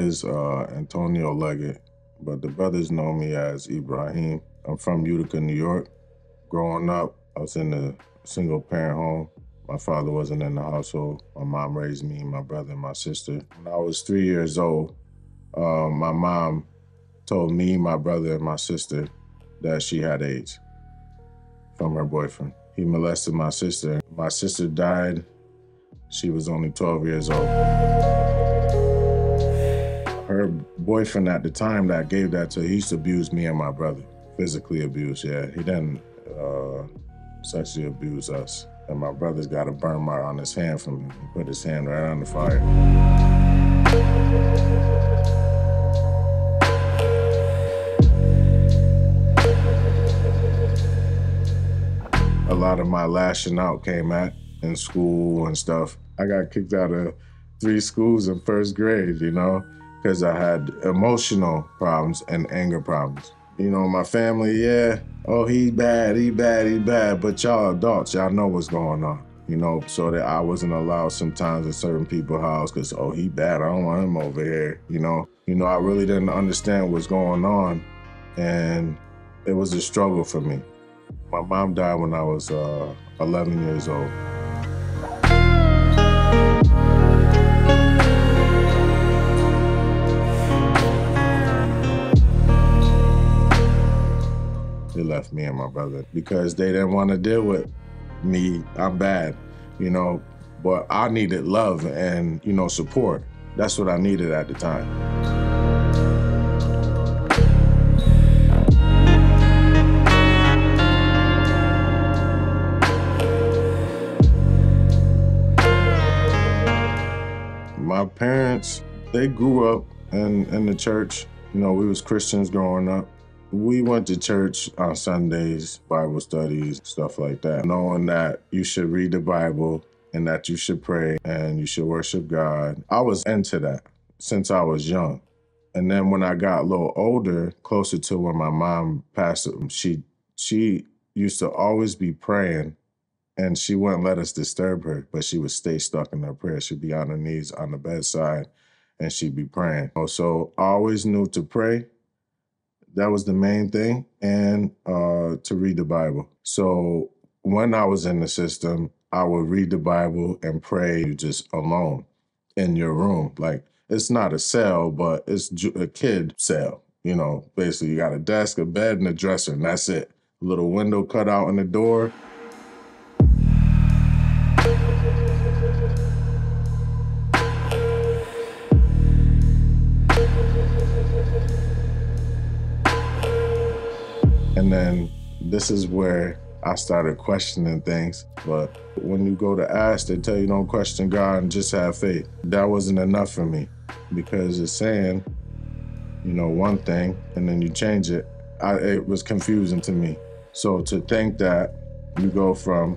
is Antonio Leggett, but the brothers know me as Ibrahim. I'm from Utica, New York. Growing up, I was in a single parent home. My father wasn't in the household. My mom raised me, my brother, and my sister. When I was 3 years old, my mom told me, my brother, and my sister that she had AIDS from her boyfriend. He molested my sister. My sister died. She was only 12 years old. Her boyfriend at the time that gave that to her, he used to abuse me and my brother. Physically abuse, yeah. He didn't sexually abuse us. And my brother's got a burn mark on his hand from he put his hand right on the fire. A lot of my lashing out came in school and stuff. I got kicked out of 3 schools in first grade, because I had emotional problems and anger problems. My family, yeah, oh, he bad, but y'all adults, y'all know what's going on, so that I wasn't allowed sometimes at certain people's house because, oh, he bad, I don't want him over here, I really didn't understand what's going on, and it was a struggle for me. My mom died when I was 11 years old. They left me and my brother because they didn't want to deal with me. I'm bad, but I needed love and, support. That's what I needed at the time. My parents, they grew up in the church. We was Christians growing up. We went to church on Sundays, Bible studies, stuff like that, knowing that you should read the Bible and that you should pray and you should worship God. I was into that since I was young. And then when I got a little older, closer to when my mom passed, she used to always be praying, and she wouldn't let us disturb her, but she would stay stuck in her prayer. She'd be on her knees on the bedside and she'd be praying. So I always knew to pray. That was the main thing, and to read the Bible. So when I was in the system, I would read the Bible and pray just alone in your room. Like, it's not a cell, but it's a kid cell. Basically you got a desk, a bed, and a dresser, and that's it. A little window cut out in the door. And then this is where I started questioning things. But when you go to ask, they tell you don't question God and just have faith. That wasn't enough for me because it's saying, one thing and then you change it. It was confusing to me. So to think that you go from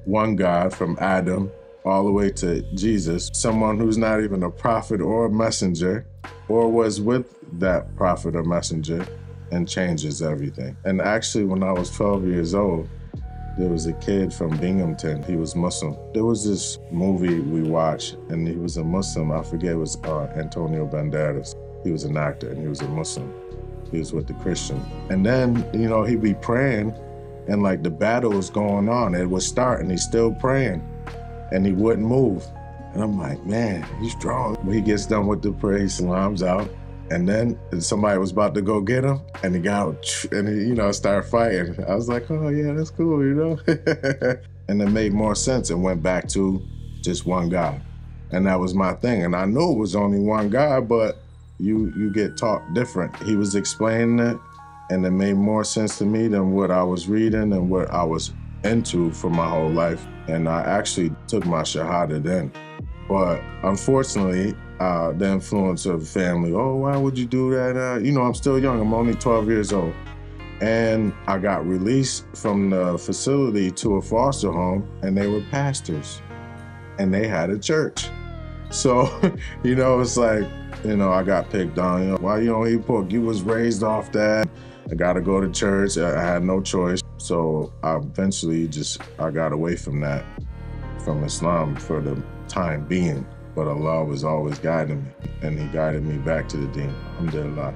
one God, from Adam, all the way to Jesus, someone who's not even a prophet or a messenger, or was with that prophet or messenger, and changes everything. And actually, when I was 12 years old, there was a kid from Binghamton. He was Muslim. There was this movie we watched, and he was a Muslim. I forget, it was Antonio Banderas. He was an actor, and he was a Muslim. He was with the Christian. And then, he'd be praying, and like the battle was going on. It was starting. He's still praying, and he wouldn't move. And I'm like, man, he's strong. When he gets done with the prayer, he salams out. And then somebody was about to go get him, and he got, and he, started fighting. I was like, oh yeah, that's cool, And it made more sense and went back to just one God. And that was my thing. And I knew it was only one God, but you get taught different. He was explaining it, and it made more sense to me than what I was reading and what I was into for my whole life. And I actually took my Shahada then. But unfortunately, the influence of family, oh, why would you do that? I'm still young, I'm only 12 years old. And I got released from the facility to a foster home, and they were pastors, and they had a church. So, it's like, I got picked on, why you don't eat pork? You was raised off that. I got to go to church, I had no choice. So I eventually I got away from that, from Islam for the time being. but Allah was always guiding me, and He guided me back to the deen. Alhamdulillah.